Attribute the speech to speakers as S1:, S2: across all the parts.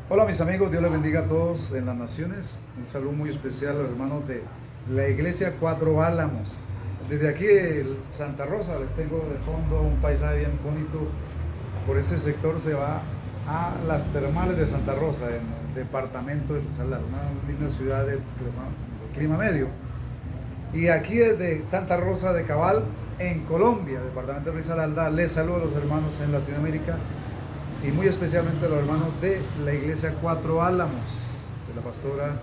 S1: Hola mis amigos, Dios les bendiga a todos en las naciones. Un saludo muy especial a los hermanos de la iglesia Cuatro Álamos. Desde aquí de Santa Rosa les tengo de fondo un paisaje bien bonito. Por ese sector se va a las termales de Santa Rosa, en el departamento de Risaralda, una linda ciudad de clima medio. Y aquí desde Santa Rosa de Cabal, en Colombia, departamento de Risaralda, les saludo a los hermanos en Latinoamérica y muy especialmente a los hermanos de la iglesia Cuatro Álamos, de la pastora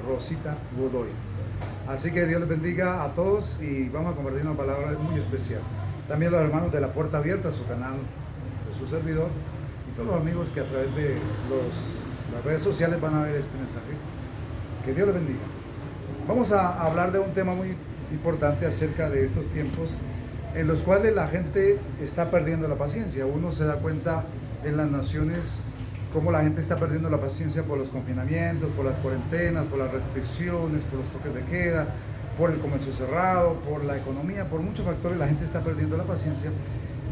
S1: Rosita Godoy. Así que Dios les bendiga a todos y vamos a compartir una palabra muy especial. También los hermanos de La Puerta Abierta, su canal de su servidor, y todos los amigos que a través de las redes sociales van a ver este mensaje. Que Dios les bendiga. Vamos a hablar de un tema muy importante acerca de estos tiempos en los cuales la gente está perdiendo la paciencia. Uno se da cuenta en las naciones cómo la gente está perdiendo la paciencia por los confinamientos, por las cuarentenas, por las restricciones, por los toques de queda, por el comercio cerrado, por la economía, por muchos factores la gente está perdiendo la paciencia.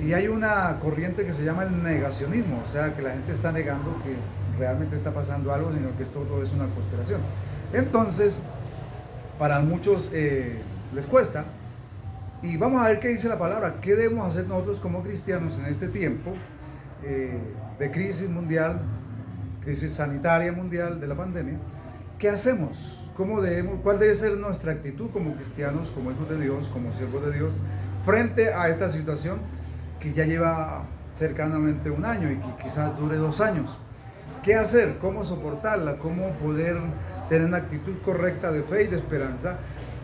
S1: Y hay una corriente que se llama el negacionismo, o sea que la gente está negando que realmente está pasando algo, sino que esto todo es una conspiración. Entonces, para muchos les cuesta. Y vamos a ver qué dice la palabra, qué debemos hacer nosotros como cristianos en este tiempo de crisis mundial, crisis sanitaria mundial de la pandemia. ¿Qué hacemos? ¿Cuál debe ser nuestra actitud como cristianos, como hijos de Dios, como siervos de Dios, frente a esta situación que ya lleva cercanamente un año y que quizás dure 2 años? ¿Qué hacer? ¿Cómo soportarla? ¿Cómo poder tener una actitud correcta de fe y de esperanza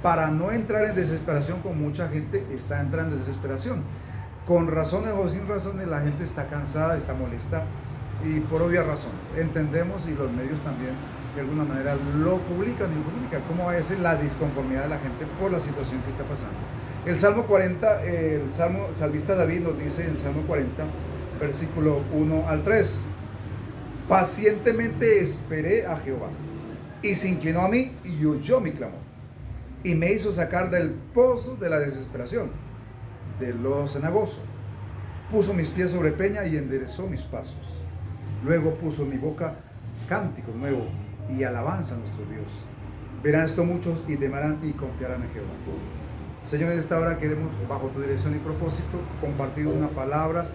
S1: para no entrar en desesperación, como mucha gente está entrando en desesperación? Con razones o sin razones la gente está cansada, está molesta y por obvia razón. Entendemos, y los medios también de alguna manera lo publican y lo comunican, cómo va a ser la disconformidad de la gente por la situación que está pasando. El Salmo 40, el salmista David nos dice en el Salmo 40, versículo 1 al 3: pacientemente esperé a Jehová, y se inclinó a mí y oyó mi clamor, y me hizo sacar del pozo de la desesperación, del lodo cenagoso. Puso mis pies sobre peña y enderezó mis pasos. Luego puso en mi boca cántico nuevo y alabanza a nuestro Dios. Verán esto muchos y temerán y confiarán en Jehová. Señor, en esta hora queremos, bajo tu dirección y propósito, compartir una palabra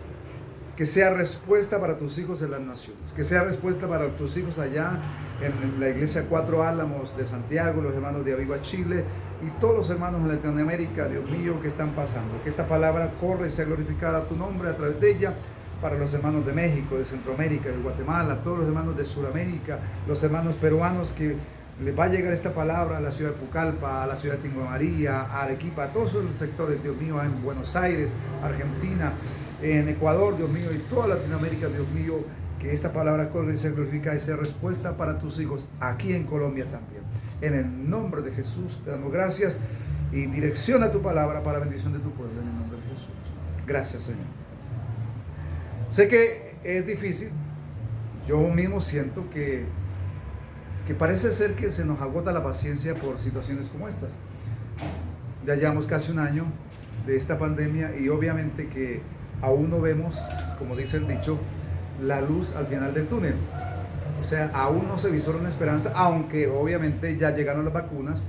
S1: que sea respuesta para tus hijos en las naciones, que sea respuesta para tus hijos allá en la iglesia Cuatro Álamos de Santiago, los hermanos de Aviva Chile y todos los hermanos en Latinoamérica, Dios mío, que están pasando. Que esta palabra corra y sea glorificada a tu nombre a través de ella, para los hermanos de México, de Centroamérica, de Guatemala, todos los hermanos de Sudamérica, los hermanos peruanos que les va a llegar esta palabra a la ciudad de Pucallpa, a la ciudad de Tingo María, a Arequipa, a todos los sectores, Dios mío, en Buenos Aires, Argentina, en Ecuador, Dios mío, y toda Latinoamérica, Dios mío, que esta palabra corre y se glorifica y sea respuesta para tus hijos aquí en Colombia también. En el nombre de Jesús te damos gracias y direcciona tu palabra para bendición de tu pueblo en el nombre de Jesús. Gracias, Señor. Sé que es difícil, yo mismo siento que parece ser que se nos agota la paciencia por situaciones como estas. Ya llevamos casi un año de esta pandemia y obviamente que aún no vemos, como dice el dicho, la luz al final del túnel. O sea, aún no se visora una esperanza, aunque obviamente ya llegaron las vacunas,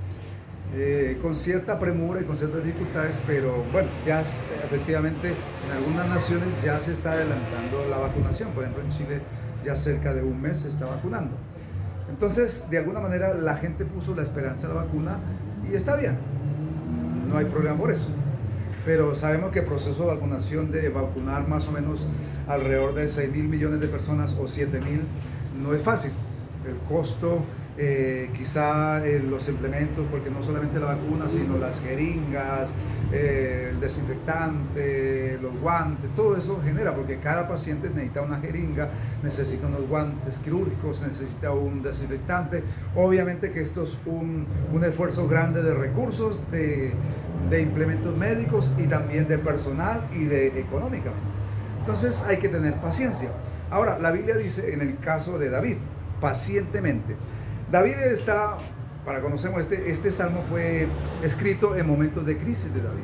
S1: con cierta premura y con ciertas dificultades, pero bueno, ya efectivamente en algunas naciones ya se está adelantando la vacunación. Por ejemplo, en Chile ya cerca de un mes se está vacunando. Entonces, de alguna manera la gente puso la esperanza en la vacuna y está bien, no hay problema por eso. Pero sabemos que el proceso de vacunación, de vacunar más o menos alrededor de 6.000 millones de personas o 7.000, no es fácil. El costo, quizá los implementos, porque no solamente la vacuna, sino las jeringas, el desinfectante, los guantes, todo eso genera, porque cada paciente necesita una jeringa, necesita unos guantes quirúrgicos, necesita un desinfectante. Obviamente que esto es un esfuerzo grande de recursos, de implementos médicos y también de personal y de económicamente. Entonces hay que tener paciencia. Ahora, la Biblia dice en el caso de David, pacientemente. David está, para conocemos, este salmo fue escrito en momentos de crisis de David.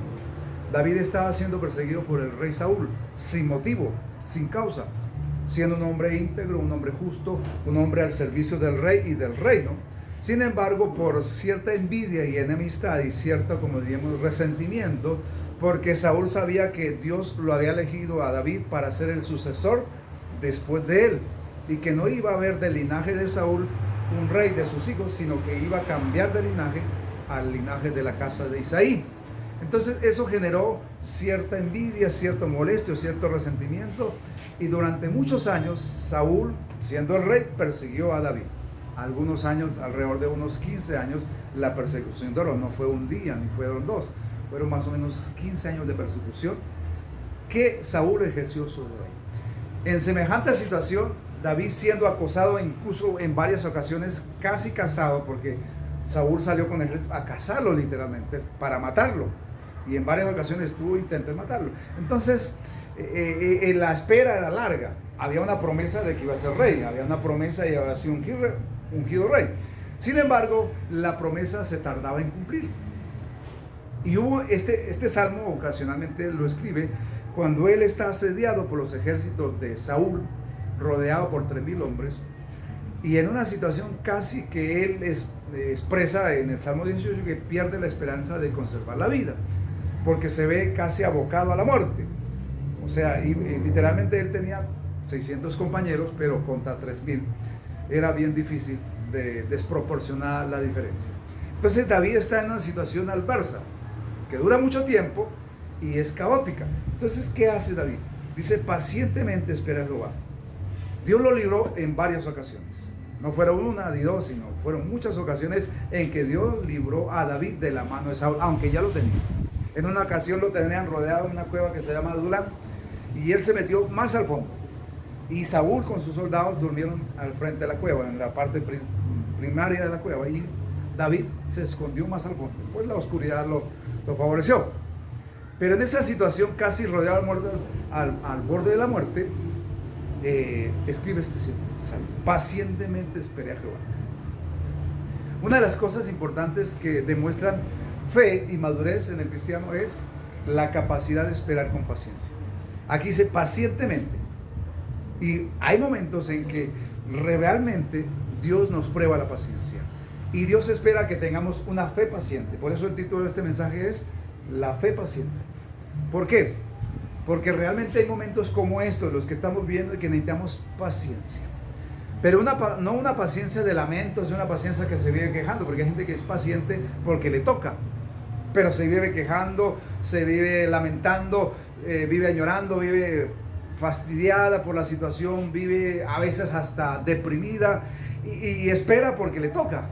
S1: David estaba siendo perseguido por el rey Saúl, sin motivo, sin causa. siendo un hombre íntegro, un hombre justo, un hombre al servicio del rey y del reino. Sin embargo, por cierta envidia y enemistad y cierto, como diríamos, resentimiento, porque Saúl sabía que Dios lo había elegido a David para ser el sucesor después de él, y que no iba a haber del linaje de Saúl un rey de sus hijos, sino que iba a cambiar de linaje al linaje de la casa de Isaí. Entonces eso generó cierta envidia, cierto molestia, cierto resentimiento, y durante muchos años Saúl, siendo el rey, persiguió a David. Algunos años, alrededor de unos 15 años, la persecución duró. No fue un día ni fueron dos, fueron más o menos 15 años de persecución que Saúl ejerció sobre él. En semejante situación, David, siendo acosado incluso en varias ocasiones, casi cazado, porque Saúl salió con el ejército a cazarlo literalmente para matarlo, y en varias ocasiones tuvo intento de matarlo. Entonces la espera era larga. Había una promesa de que iba a ser rey, había una promesa de que iba a ser ungido rey. Sin embargo, la promesa se tardaba en cumplir. Y hubo este salmo, ocasionalmente lo escribe cuando él está asediado por los ejércitos de Saúl, rodeado por 3,000 hombres, y en una situación casi que él expresa en el Salmo 18 que pierde la esperanza de conservar la vida, porque se ve casi abocado a la muerte. O sea, literalmente él tenía 600 compañeros, pero contra 3,000 era bien difícil de desproporcionar la diferencia. Entonces David está en una situación adversa, que dura mucho tiempo y es caótica. Entonces, ¿qué hace David? Dice, pacientemente espera a Jehová. Dios lo libró en varias ocasiones. No fueron una ni dos, sino fueron muchas ocasiones en que Dios libró a David de la mano de Saúl, aunque ya lo tenía. En una ocasión lo tenían rodeado en una cueva que se llama Adulán, y él se metió más al fondo. Y Saúl con sus soldados durmieron al frente de la cueva, en la parte primaria de la cueva, y David se escondió más al fondo. Pues la oscuridad lo favoreció. Pero en esa situación, casi rodeado al borde de la muerte, escribe este salmo: pacientemente esperé a Jehová. Una de las cosas importantes que demuestran fe y madurez en el cristiano es la capacidad de esperar con paciencia. Aquí dice pacientemente, y hay momentos en que realmente Dios nos prueba la paciencia, y Dios espera que tengamos una fe paciente. Por eso el título de este mensaje es la fe paciente. ¿Por qué? Porque realmente hay momentos como estos, los que estamos viendo, y que necesitamos paciencia. Pero no una paciencia de lamentos, una paciencia que se vive quejando, porque hay gente que es paciente porque le toca, pero se vive quejando, se vive lamentando, vive añorando, vive fastidiada por la situación, vive a veces hasta deprimida y espera porque le toca.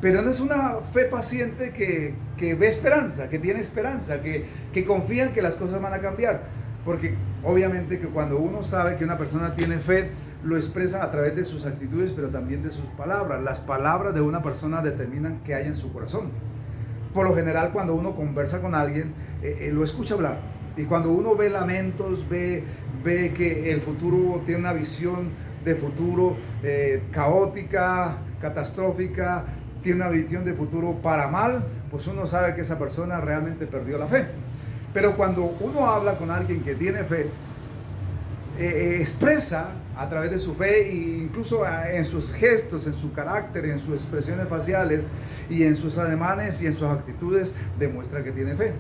S1: Pero no es una fe paciente que ve esperanza, que tiene esperanza, que confía en que las cosas van a cambiar. Porque obviamente que cuando uno sabe que una persona tiene fe, lo expresa a través de sus actitudes, pero también de sus palabras. Las palabras de una persona determinan qué hay en su corazón. Por lo general, cuando uno conversa con alguien, lo escucha hablar. Y cuando uno ve lamentos, ve que el futuro tiene una visión de futuro caótica, catastrófica, tiene una visión de futuro para mal, pues uno sabe que esa persona realmente perdió la fe. Pero cuando uno habla con alguien que tiene fe, expresa a través de su fe, e incluso en sus gestos, en su carácter, en sus expresiones faciales y en sus ademanes y en sus actitudes, demuestra que tiene fe.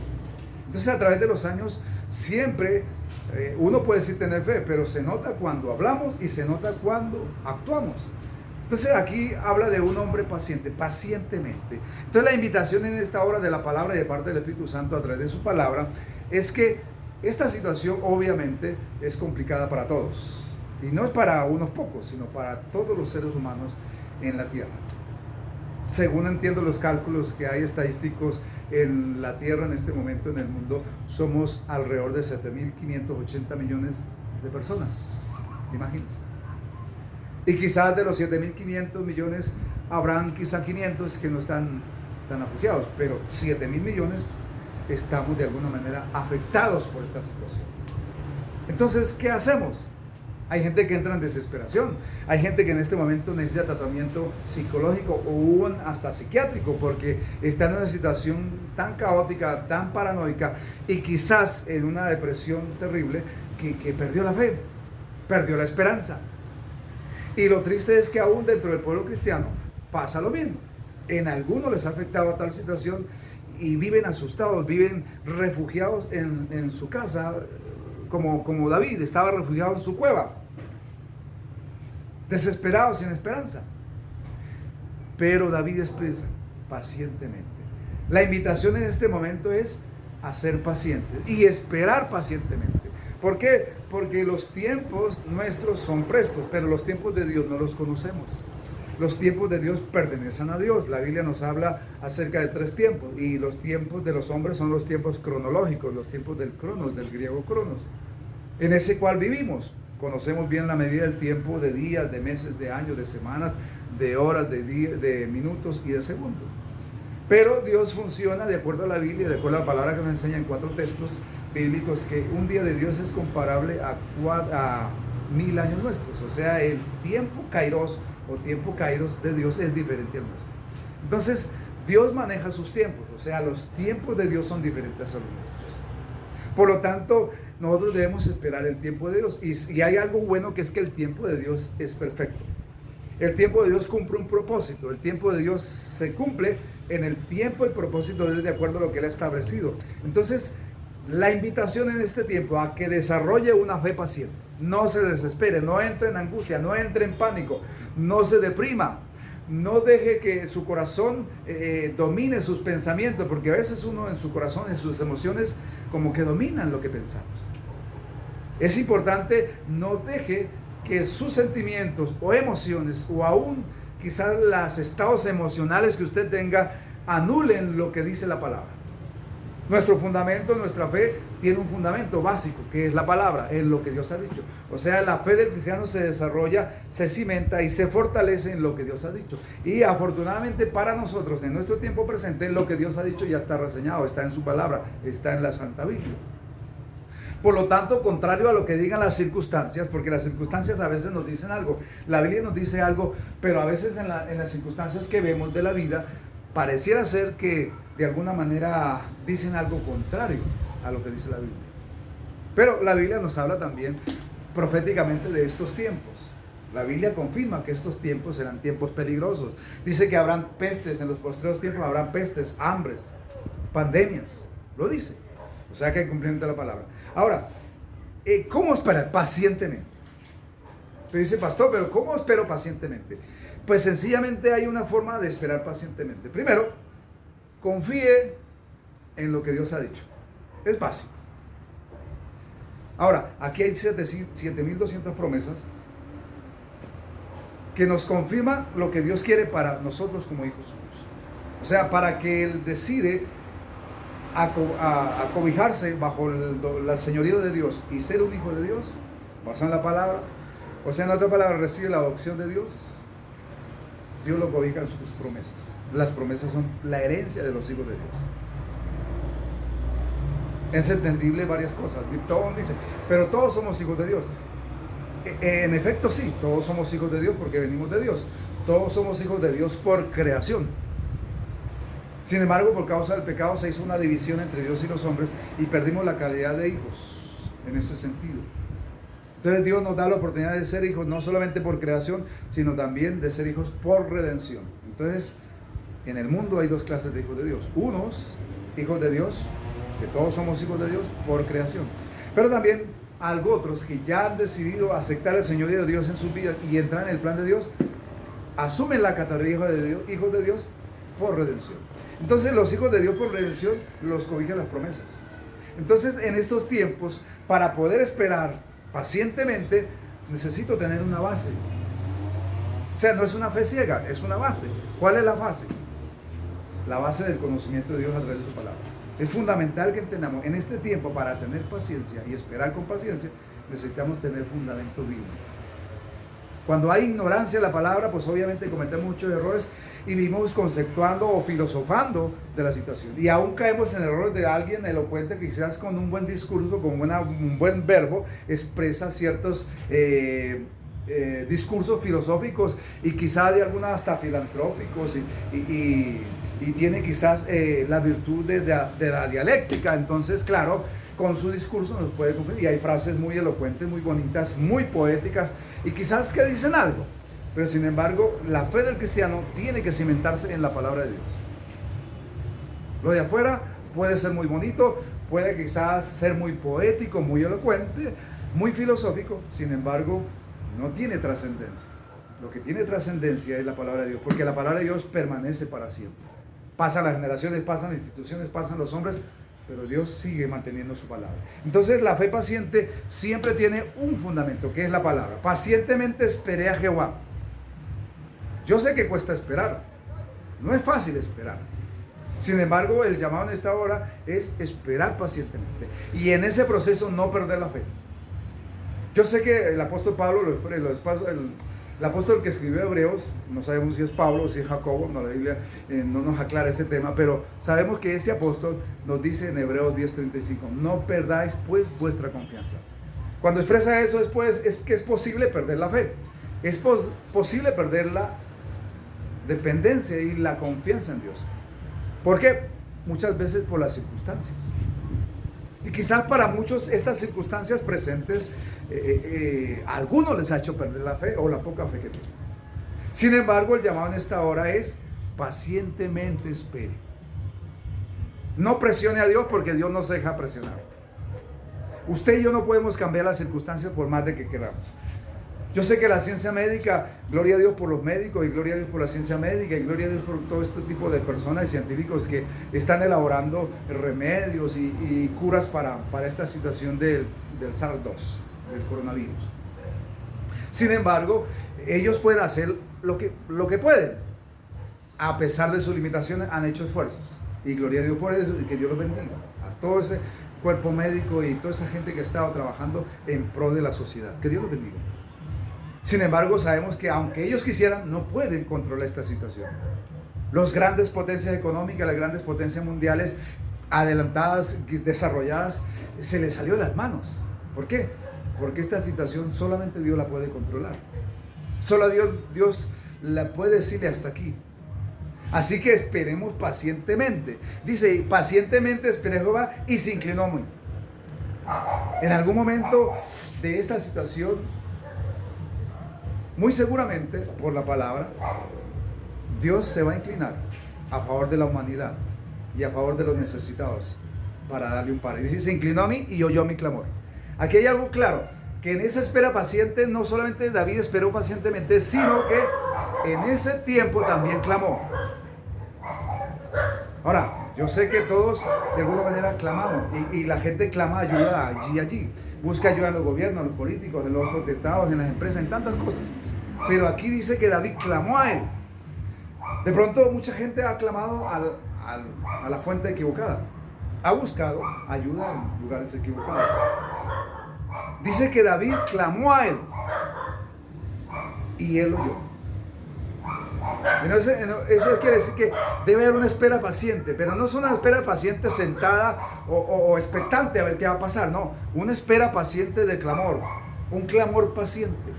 S1: Entonces, a través de los años, siempre uno puede decir tener fe, pero se nota cuando hablamos y se nota cuando actuamos. Entonces aquí habla de un hombre paciente, pacientemente. Entonces la invitación en esta hora de la palabra y de parte del Espíritu Santo a través de su palabra es que esta situación obviamente es complicada para todos. Y no es para unos pocos, sino para todos los seres humanos en la tierra. Según entiendo los cálculos que hay estadísticos en la tierra en este momento, en el mundo, somos alrededor de 7.580 millones de personas. Imagínense. Y quizás de los 7.500 millones habrán quizás 500 que no están tan afugiados, pero 7.000 millones estamos de alguna manera afectados por esta situación. Entonces, ¿qué hacemos? Hay gente que entra en desesperación, hay gente que en este momento necesita tratamiento psicológico o hasta psiquiátrico, porque está en una situación tan caótica, tan paranoica, y quizás en una depresión terrible que perdió la fe. perdió la esperanza. Y lo triste es que aún dentro del pueblo cristiano pasa lo mismo. En algunos les ha afectado a tal situación y viven asustados, viven refugiados en su casa, como David estaba refugiado en su cueva, desesperado, sin esperanza. Pero David expresa pacientemente. La invitación en este momento es a ser pacientes y esperar pacientemente. ¿Por qué? Porque los tiempos nuestros son prestos, pero los tiempos de Dios no los conocemos. Los tiempos de Dios pertenecen a Dios. La Biblia nos habla acerca de 3 tiempos, y los tiempos de los hombres son los tiempos cronológicos, los tiempos del cronos, del griego cronos, en ese cual vivimos. Conocemos bien la medida del tiempo de días, de meses, de años, de semanas, de horas, de minutos y de segundos. Pero Dios funciona de acuerdo a la Biblia, de acuerdo a la palabra que nos enseña en 4 textos bíblicos, que un día de Dios es comparable a 1000 años nuestros. O sea, el tiempo kairos o tiempo kairos de Dios es diferente al nuestro. Entonces, Dios maneja sus tiempos, o sea, los tiempos de Dios son diferentes a los nuestros. Por lo tanto, nosotros debemos esperar el tiempo de Dios. Y hay algo bueno, que es que el tiempo de Dios es perfecto. El tiempo de Dios cumple un propósito. El tiempo de Dios se cumple en el tiempo y propósito de Dios, de acuerdo a lo que Él ha establecido. Entonces, la invitación en este tiempo a que desarrolle una fe paciente. No se desespere, no entre en angustia, no entre en pánico, no se deprima. No deje que su corazón domine sus pensamientos, porque a veces uno en su corazón, en sus emociones, como que dominan lo que pensamos. Es importante, no deje que sus sentimientos o emociones, o aún quizás los estados emocionales que usted tenga, anulen lo que dice la palabra. Nuestro fundamento, nuestra fe, tiene un fundamento básico, que es la palabra, es lo que Dios ha dicho. O sea, la fe del cristiano se desarrolla, se cimenta y se fortalece en lo que Dios ha dicho. Y afortunadamente para nosotros, en nuestro tiempo presente, lo que Dios ha dicho ya está reseñado, está en su palabra, está en la Santa Biblia. Por lo tanto, contrario a lo que digan las circunstancias, porque las circunstancias a veces nos dicen algo, la Biblia nos dice algo, pero a veces en las circunstancias que vemos de la vida, pareciera ser que de alguna manera dicen algo contrario a lo que dice la Biblia. Pero la Biblia nos habla también proféticamente de estos tiempos. La Biblia confirma que estos tiempos serán tiempos peligrosos. Dice que habrán pestes, en los postreros tiempos habrán pestes, hambres, pandemias. Lo dice. O sea que hay cumplimiento de la palabra. Ahora, ¿cómo esperar? Pacientemente. Pero dice, pastor, ¿pero cómo espero pacientemente? Pues sencillamente hay una forma de esperar pacientemente. Primero, confíe en lo que Dios ha dicho. Es básico. Ahora, aquí hay 7,200 promesas que nos confirman lo que Dios quiere para nosotros como hijos suyos. O sea, para que Él decide acobijarse bajo el señorío de Dios y ser un hijo de Dios, basado en la palabra, o sea, en otra palabra, recibe la adopción de Dios. Dios lo cobija en sus promesas. Las promesas son la herencia de los hijos de Dios. Es entendible varias cosas. Todos dicen, pero todos somos hijos de Dios. En efecto, sí, todos somos hijos de Dios porque venimos de Dios. Todos somos hijos de Dios por creación. Sin embargo, por causa del pecado se hizo una división entre Dios y los hombres y perdimos la calidad de hijos en ese sentido. Entonces Dios nos da la oportunidad de ser hijos no solamente por creación, sino también de ser hijos por redención. Entonces, en el mundo hay 2 clases de hijos de Dios. Unos, hijos de Dios, que todos somos hijos de Dios por creación. Pero también hay otros que ya han decidido aceptar el señorío de Dios en sus vidas y entrar en el plan de Dios, asumen la categoría de hijos de Dios por redención. Entonces los hijos de Dios por redención los cobijan las promesas. Entonces en estos tiempos, para poder esperar pacientemente, necesito tener una base. O sea, no es una fe ciega, es una base. ¿Cuál es la base? La base del conocimiento de Dios a través de su palabra. Es fundamental que entendamos, en este tiempo, para tener paciencia y esperar con paciencia, necesitamos tener fundamento bíblico. Cuando hay ignorancia de la palabra, pues obviamente cometemos muchos errores y vivimos conceptuando o filosofando de la situación. Y aún caemos en errores de alguien elocuente que quizás con un buen discurso, con un buen verbo, expresa ciertos discursos filosóficos y quizás de algunos hasta filantrópicos y tiene quizás la virtud de la dialéctica. Entonces, claro, con su discurso nos puede confundir. Y hay frases muy elocuentes, muy bonitas, muy poéticas y quizás que dicen algo. Pero sin embargo, la fe del cristiano tiene que cimentarse en la palabra de Dios. Lo de afuera puede ser muy bonito, puede quizás ser muy poético, muy elocuente, muy filosófico, sin embargo, no tiene trascendencia. Lo que tiene trascendencia es la palabra de Dios, porque la palabra de Dios permanece para siempre. Pasan las generaciones, pasan las instituciones, pasan los hombres, pero Dios sigue manteniendo su palabra. Entonces la fe paciente siempre tiene un fundamento, que es la palabra. Pacientemente esperé a Jehová. Yo sé que cuesta esperar, no es fácil esperar. Sin embargo, el llamado en esta hora es esperar pacientemente y en ese proceso no perder la fe. Yo sé que el apóstol Pablo, el apóstol que escribió Hebreos, no sabemos si es Pablo o si es Jacobo, no, la Biblia no nos aclara ese tema, pero sabemos que ese apóstol nos dice en Hebreos 10:35, no perdáis pues vuestra confianza. Cuando expresa eso es que es posible perder la fe, es posible perder la dependencia y la confianza en Dios. ¿Por qué? Muchas veces por las circunstancias. Y quizás para muchos estas circunstancias presentes, a algunos les ha hecho perder la fe o la poca fe que tienen. Sin embargo, el llamado en esta hora es pacientemente espere. No presione a Dios porque Dios no se deja presionar. Usted y yo no podemos cambiar las circunstancias por más de que queramos. Yo sé que la ciencia médica, gloria a Dios por los médicos y gloria a Dios por la ciencia médica y gloria a Dios por todo este tipo de personas y científicos que están elaborando remedios y curas para esta situación del SARS-2, del coronavirus. Sin embargo, ellos pueden hacer lo que pueden. A pesar de sus limitaciones, han hecho esfuerzos. Y gloria a Dios por eso y que Dios los bendiga. A todo ese cuerpo médico y toda esa gente que ha estado trabajando en pro de la sociedad. Que Dios los bendiga. Sin embargo, sabemos que aunque ellos quisieran, no pueden controlar esta situación. Las grandes potencias económicas, las grandes potencias mundiales, adelantadas, desarrolladas, se les salió de las manos. ¿Por qué? Porque esta situación solamente Dios la puede controlar. Solo Dios la puede decirle hasta aquí. Así que esperemos pacientemente. Dice, pacientemente esperé a Jehová y se inclinó muy. En algún momento de esta situación, muy seguramente, por la palabra, Dios se va a inclinar a favor de la humanidad y a favor de los necesitados para darle un par. Y dice, se inclinó a mí y oyó mi clamor. Aquí hay algo claro, que en esa espera paciente, no solamente David esperó pacientemente, sino que en ese tiempo también clamó. Ahora, yo sé que todos de alguna manera clamamos y la gente clama ayuda allí. Busca ayuda en los gobiernos, en los políticos, en los protestados, en las empresas, en tantas cosas. Pero aquí dice que David clamó a él. De pronto mucha gente ha clamado a la fuente equivocada. Ha buscado ayuda en lugares equivocados. Dice que David clamó a él y él oyó. Eso quiere decir que debe haber una espera paciente, pero no es una espera paciente sentada o expectante a ver qué va a pasar, no, una espera paciente de clamor, un clamor paciente,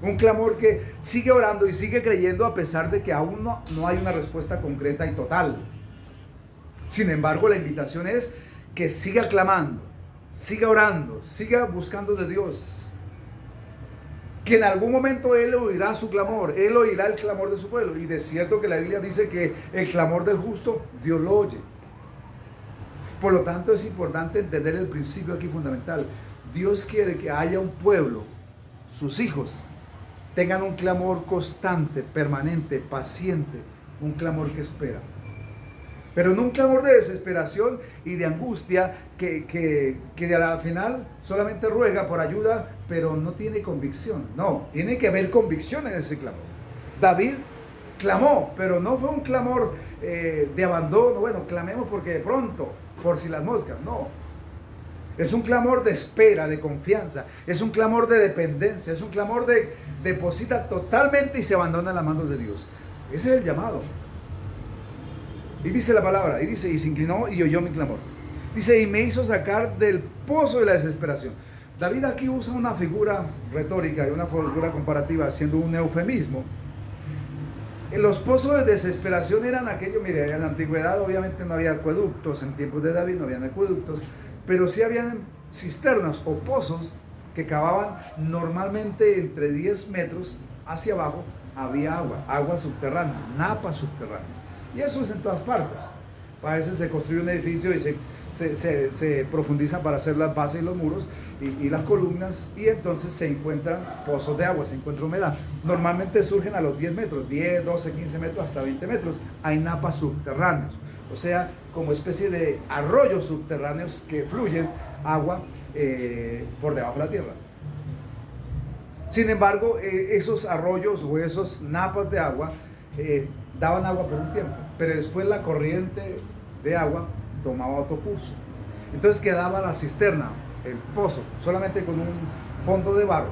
S1: un clamor que sigue orando y sigue creyendo a pesar de que aún no hay una respuesta concreta y total. Sin embargo, la invitación es que siga clamando, siga orando, siga buscando de Dios. Que en algún momento Él oirá su clamor, Él oirá el clamor de su pueblo. Y de cierto que la Biblia dice que el clamor del justo, Dios lo oye. Por lo tanto, es importante entender el principio aquí fundamental. Dios quiere que haya un pueblo, sus hijos, tengan un clamor constante, permanente, paciente, un clamor que espera. Pero no un clamor de desesperación y de angustia que al final solamente ruega por ayuda, pero no tiene convicción. No, tiene que haber convicción en ese clamor. David clamó, pero no fue un clamor de abandono. Bueno, clamemos porque de pronto, por si las moscas. No. Es un clamor de espera, de confianza. Es un clamor de dependencia. Es un clamor de deposita totalmente y se abandona en las manos de Dios. Ese es el llamado. Y dice la palabra, y se inclinó y oyó mi clamor. Dice, y me hizo sacar del pozo de la desesperación. David aquí usa una figura retórica y una figura comparativa, haciendo un eufemismo. Los pozos de desesperación eran aquellos, mire, en la antigüedad obviamente no había acueductos, en tiempos de David no habían acueductos, pero sí habían cisternas o pozos que cavaban normalmente entre 10 metros hacia abajo. Había agua subterránea, napas subterráneas. Y eso es en todas partes. A veces se construye un edificio y se profundiza para hacer las bases y los muros y las columnas, y entonces se encuentran pozos de agua, se encuentra humedad. Normalmente surgen a los 10 metros, 10, 12, 15 metros, hasta 20 metros. Hay napas subterráneos, o sea, como especie de arroyos subterráneos que fluyen agua por debajo de la tierra. Sin embargo, esos arroyos o esos napas de agua daban agua por un tiempo, pero después la corriente de agua tomaba otro curso. Entonces quedaba la cisterna, el pozo, solamente con un fondo de barro.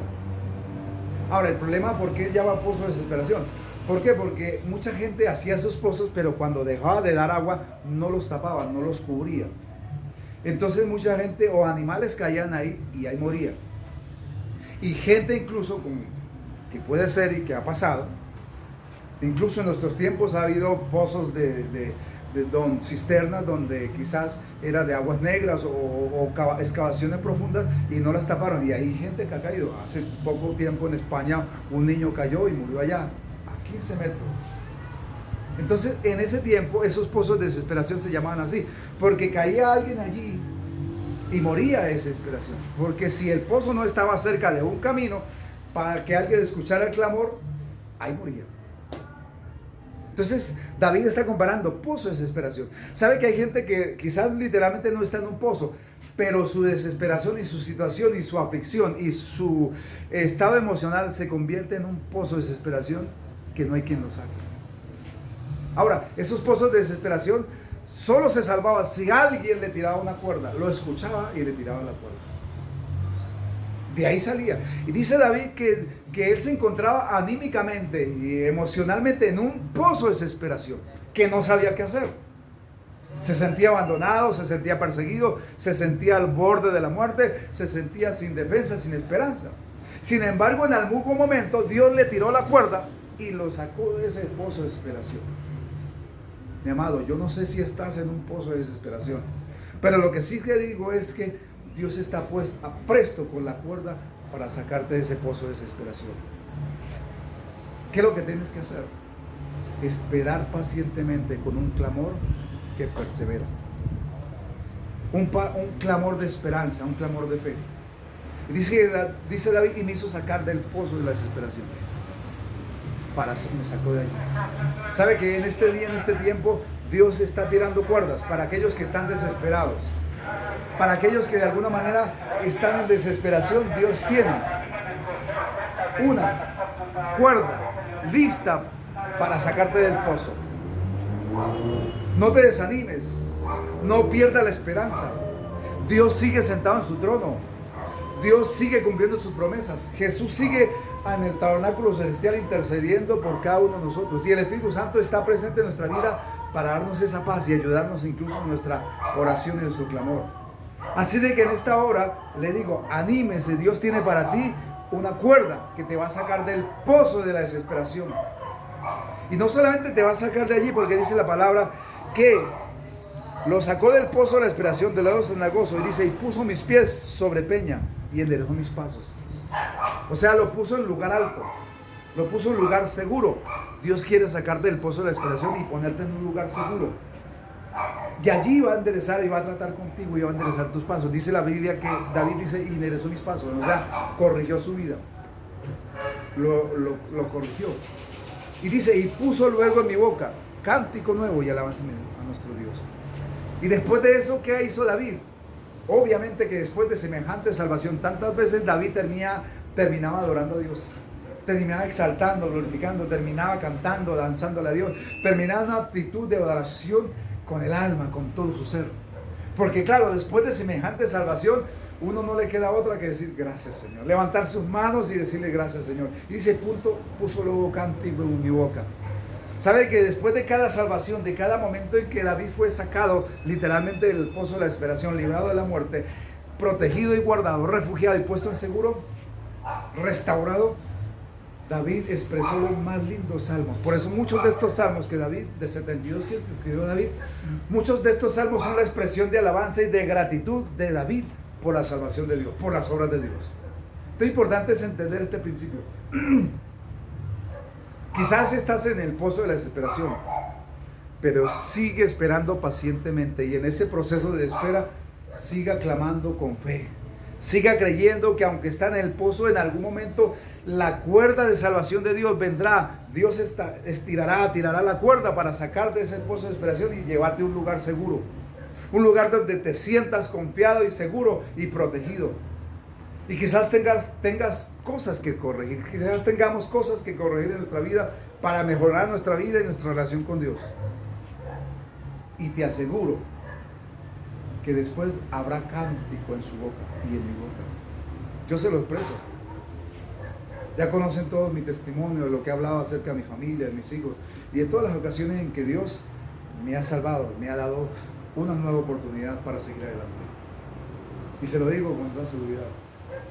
S1: Ahora, el problema, ¿por qué llama pozo de desesperación? ¿Por qué? Porque mucha gente hacía esos pozos, pero cuando dejaba de dar agua, no los tapaban, no los cubrían. Entonces mucha gente o animales caían ahí y ahí morían. Y gente incluso, que puede ser y que ha pasado, incluso en nuestros tiempos ha habido pozos cisternas donde quizás era de aguas negras o excavaciones profundas y no las taparon, y hay gente que ha caído. Hace poco tiempo en España un niño cayó y murió allá, a 15 metros. Entonces en ese tiempo esos pozos de desesperación se llamaban así, porque caía alguien allí y moría de desesperación, porque si el pozo no estaba cerca de un camino para que alguien escuchara el clamor, ahí moría. Entonces David está comparando pozo de desesperación. Sabe que hay gente que quizás literalmente no está en un pozo, pero su desesperación y su situación y su aflicción y su estado emocional se convierte en un pozo de desesperación que no hay quien lo saque. Ahora, esos pozos de desesperación solo se salvaba si alguien le tiraba una cuerda, lo escuchaba y le tiraba la cuerda. De ahí salía. Y dice David que él se encontraba anímicamente y emocionalmente en un pozo de desesperación, que no sabía qué hacer. Se sentía abandonado, se sentía perseguido, se sentía al borde de la muerte, se sentía sin defensa, sin esperanza. Sin embargo, en algún momento Dios le tiró la cuerda y lo sacó de ese pozo de desesperación. Mi amado, yo no sé si estás en un pozo de desesperación, pero lo que sí te digo es que Dios está presto con la cuerda para sacarte de ese pozo de desesperación. ¿Qué es lo que tienes que hacer? Esperar pacientemente con un clamor que persevera. Un clamor de esperanza, un clamor de fe. Y dice David, y me hizo sacar del pozo de la desesperación. Me sacó de allí. ¿Sabe que en este día, en este tiempo, Dios está tirando cuerdas para aquellos que están desesperados? Para aquellos que de alguna manera están en desesperación, Dios tiene una cuerda lista para sacarte del pozo. No te desanimes, no pierdas la esperanza. Dios sigue sentado en su trono. Dios sigue cumpliendo sus promesas. Jesús sigue en el tabernáculo celestial intercediendo por cada uno de nosotros. Y el Espíritu Santo está presente en nuestra vida para darnos esa paz y ayudarnos incluso en nuestra oración y nuestro clamor. Así de que en esta hora le digo, anímese, Dios tiene para ti una cuerda que te va a sacar del pozo de la desesperación. Y no solamente te va a sacar de allí, porque dice la palabra que lo sacó del pozo de la desesperación, del lado cenagoso, y dice, y puso mis pies sobre peña y enderezó mis pasos. O sea, lo puso en lugar alto, lo puso en lugar seguro. Dios quiere sacarte del pozo de la desesperación y ponerte en un lugar seguro. Y allí va a enderezar y va a tratar contigo y va a enderezar tus pasos. Dice la Biblia que David dice, y enderezó mis pasos. O sea, corrigió su vida. Lo corrigió. Y dice, y puso luego en mi boca cántico nuevo y alabanza a nuestro Dios. Y después de eso, ¿qué hizo David? Obviamente que después de semejante salvación, tantas veces David terminaba adorando a Dios. Terminaba exaltando, glorificando, terminaba cantando, danzándole a Dios. Terminaba una actitud de adoración con el alma, con todo su ser. Porque claro, después de semejante salvación, uno no le queda otra que decir gracias, Señor. Levantar sus manos y decirle gracias, Señor. Y dice, puso luego cántico en mi boca. ¿Sabe que después de cada salvación, de cada momento en que David fue sacado literalmente del pozo de la desesperación, librado de la muerte, protegido y guardado, refugiado y puesto en seguro, restaurado, David expresó los más lindos salmos. Por eso muchos de estos salmos que David, de 72 que escribió David, muchos de estos salmos son la expresión de alabanza y de gratitud de David por la salvación de Dios, por las obras de Dios. Lo importante es entender este principio. Quizás estás en el pozo de la desesperación, pero sigue esperando pacientemente, y en ese proceso de espera siga clamando con fe. Siga creyendo que aunque está en el pozo, en algún momento la cuerda de salvación de Dios vendrá. Dios tirará la cuerda para sacarte de ese pozo de desesperación y llevarte a un lugar seguro. Un lugar donde te sientas confiado y seguro y protegido. Y quizás tengas cosas que corregir. Quizás tengamos cosas que corregir en nuestra vida para mejorar nuestra vida y nuestra relación con Dios. Y te aseguro que después habrá cántico en su boca y en mi boca. Yo se lo expreso. Ya conocen todos mi testimonio de lo que he hablado acerca de mi familia, de mis hijos y de todas las ocasiones en que Dios me ha salvado, me ha dado una nueva oportunidad para seguir adelante. Y se lo digo con toda seguridad.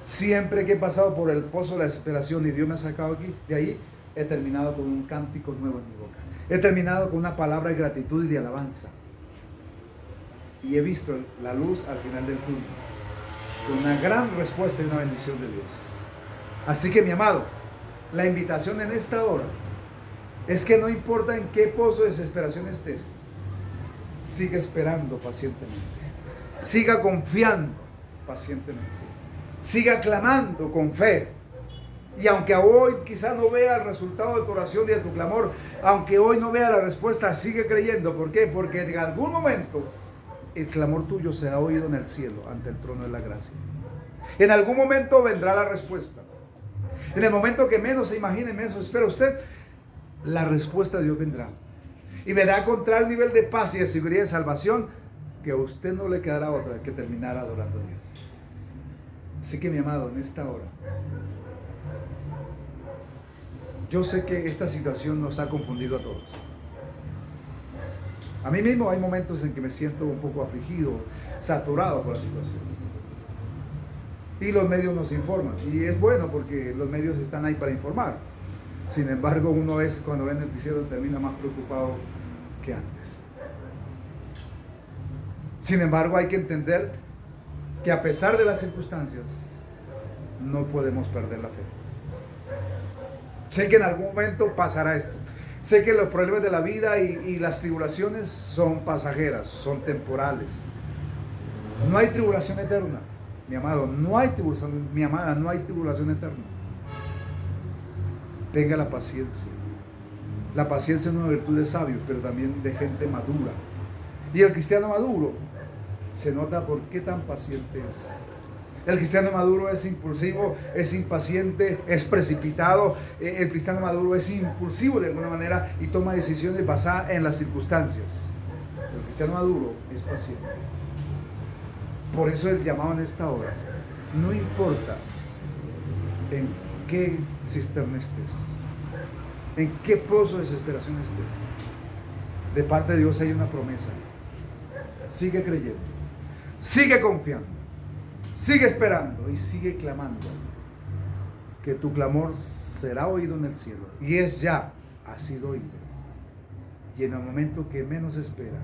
S1: Siempre que he pasado por el pozo de la desesperación y Dios me ha sacado de ahí, he terminado con un cántico nuevo en mi boca. He terminado con una palabra de gratitud y de alabanza. Y he visto la luz al final del túnel, con una gran respuesta y una bendición de Dios. Así que, mi amado, la invitación en esta hora es que no importa en qué pozo de desesperación estés, siga esperando pacientemente, siga confiando pacientemente, siga clamando con fe. Y aunque hoy quizá no vea el resultado de tu oración y de tu clamor, aunque hoy no vea la respuesta, sigue creyendo. ¿Por qué? Porque en algún momento el clamor tuyo será oído en el cielo, ante el trono de la gracia. En algún momento vendrá la respuesta. En el momento que menos se imagine, menos espera usted, la respuesta de Dios vendrá. Y verá con tal nivel de paz y de seguridad y de salvación que a usted no le quedará otra que terminar adorando a Dios. Así que, mi amado, en esta hora, yo sé que esta situación nos ha confundido a todos. A mí mismo hay momentos en que me siento un poco afligido, saturado por la situación. Y los medios nos informan. Y es bueno porque los medios están ahí para informar. Sin embargo, uno a veces cuando ve el noticiero termina más preocupado que antes. Sin embargo, hay que entender que a pesar de las circunstancias, no podemos perder la fe. Sé que en algún momento pasará esto. Sé que los problemas de la vida y las tribulaciones son pasajeras, son temporales. No hay tribulación eterna, mi amado, no hay tribulación, mi amada, no hay tribulación eterna. Tenga la paciencia. La paciencia es una virtud de sabios, pero también de gente madura. Y el cristiano maduro se nota por qué tan paciente es. El cristiano maduro es impulsivo, es impaciente, es precipitado. El cristiano maduro es impulsivo de alguna manera y toma decisiones basadas en las circunstancias. El cristiano maduro es paciente. Por eso el llamado en esta hora, no importa en qué cisterna estés, en qué pozo de desesperación estés, de parte de Dios hay una promesa. Sigue creyendo, sigue confiando, sigue esperando y sigue clamando, que tu clamor será oído en el cielo. Y ha sido oído. Y en el momento que menos espera,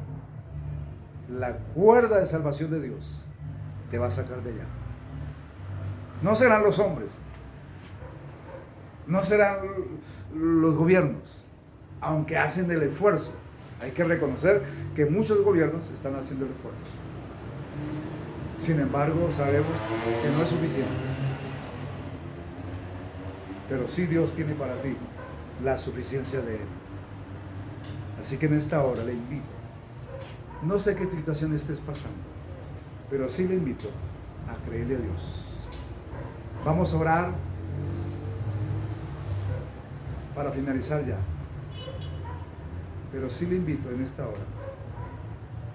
S1: la cuerda de salvación de Dios te va a sacar de allá. No serán los hombres, no serán los gobiernos, aunque hacen el esfuerzo. Hay que reconocer que muchos gobiernos están haciendo el esfuerzo. Sin embargo, sabemos que no es suficiente. Pero sí Dios tiene para ti la suficiencia de Él. Así que en esta hora le invito. No sé qué situación estés pasando, pero sí le invito a creerle a Dios. Vamos a orar para finalizar ya. Pero sí le invito en esta hora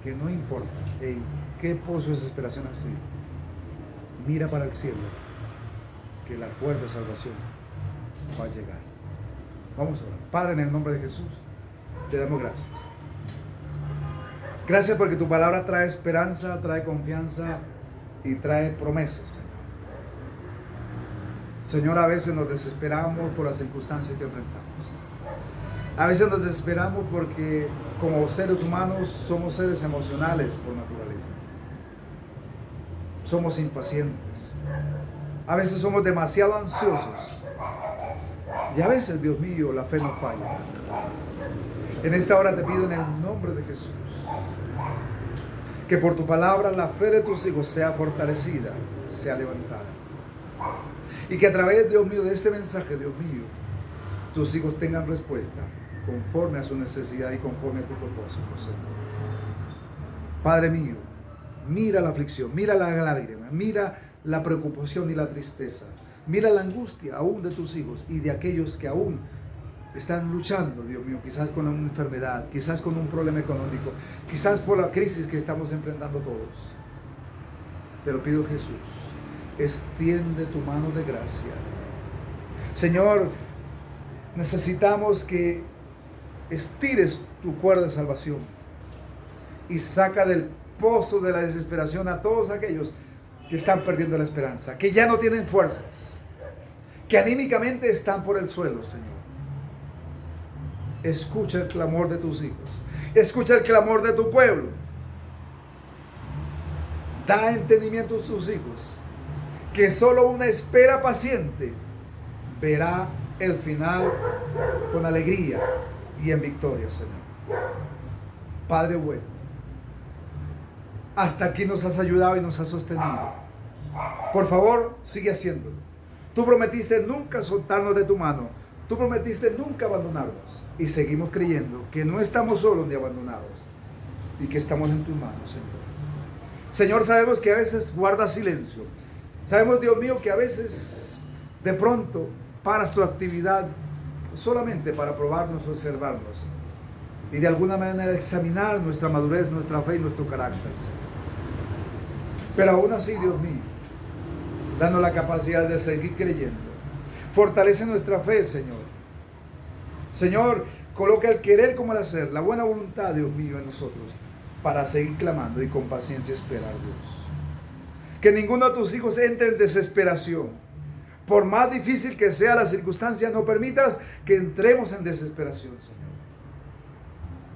S1: que no importa en qué pozo de desesperación así, mira para el cielo, que la cuerda de salvación va a llegar. Vamos a orar. Padre, en el nombre de Jesús, te damos gracias. Gracias porque tu palabra trae esperanza, trae confianza y trae promesas, Señor. Señor, a veces nos desesperamos por las circunstancias que enfrentamos. A veces nos desesperamos porque como seres humanos somos seres emocionales por naturaleza. Somos impacientes. A veces somos demasiado ansiosos. Y a veces, Dios mío, la fe nos falla. En esta hora te pido en el nombre de Jesús que por tu palabra la fe de tus hijos sea fortalecida, sea levantada. Y que a través, Dios mío, de este mensaje, Dios mío, tus hijos tengan respuesta conforme a su necesidad y conforme a tu propósito, Señor. Padre mío, mira la aflicción, mira la lágrima, mira la preocupación y la tristeza. Mira la angustia aún de tus hijos y de aquellos que aún están luchando, Dios mío, quizás con una enfermedad, quizás con un problema económico, quizás por la crisis que estamos enfrentando todos. Pero pido, Jesús, extiende tu mano de gracia. Señor, necesitamos que estires tu cuerda de salvación y saca del pozo de la desesperación a todos aquellos que están perdiendo la esperanza, que ya no tienen fuerzas, que anímicamente están por el suelo, Señor. Escucha el clamor de tus hijos, escucha el clamor de tu pueblo. Da entendimiento a tus hijos, que solo una espera paciente verá el final con alegría y en victoria, Señor. Padre bueno, hasta aquí nos has ayudado y nos has sostenido. Por favor, sigue haciéndolo. Tú prometiste nunca soltarnos de tu mano. Tú prometiste nunca abandonarnos. Y seguimos creyendo que no estamos solos ni abandonados y que estamos en tus manos, Señor. Señor, sabemos que a veces guardas silencio. Sabemos, Dios mío, que a veces de pronto paras tu actividad solamente para probarnos o observarnos y de alguna manera examinar nuestra madurez, nuestra fe y nuestro carácter, Señor. Pero aún así, Dios mío, danos la capacidad de seguir creyendo. Fortalece nuestra fe, Señor. Señor, coloca el querer como el hacer, la buena voluntad, Dios mío, en nosotros, para seguir clamando y con paciencia esperar, Dios. Que ninguno de tus hijos entre en desesperación. Por más difícil que sea la circunstancia, no permitas que entremos en desesperación, Señor.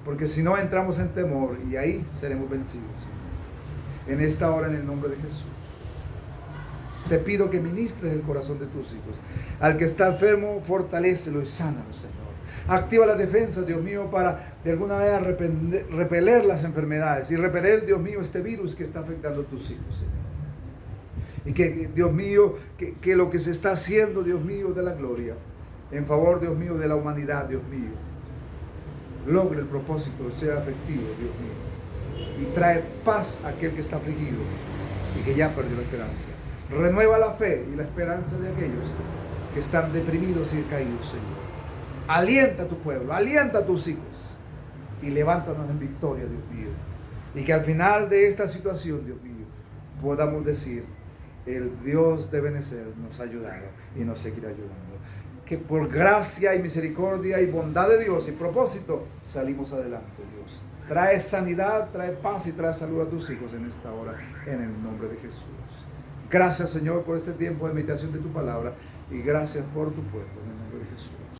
S1: Porque si no, entramos en temor y ahí seremos vencidos, Señor. En esta hora, en el nombre de Jesús, te pido que ministres el corazón de tus hijos. Al que está enfermo, fortalécelo y sánalo, Señor. Activa la defensa, Dios mío, para de alguna manera repeler las enfermedades y repeler, Dios mío, este virus que está afectando a tus hijos, Señor. Y que, Dios mío, que lo que se está haciendo, Dios mío, de la gloria, en favor, Dios mío, de la humanidad, Dios mío, logre el propósito, sea efectivo, Dios mío. Y trae paz a aquel que está afligido y que ya perdió la esperanza. Renueva la fe y la esperanza de aquellos que están deprimidos y caídos, Señor. Alienta a tu pueblo, alienta a tus hijos y levántanos en victoria, Dios mío. Y que al final de esta situación, Dios mío, podamos decir: el Dios de Benecer nos ha ayudado y nos seguirá ayudando. Que por gracia y misericordia y bondad de Dios y propósito salimos adelante, Dios. Trae sanidad, trae paz y trae salud a tus hijos en esta hora, en el nombre de Jesús. Gracias, Señor, por este tiempo de meditación de tu palabra y gracias por tu pueblo, en el nombre de Jesús.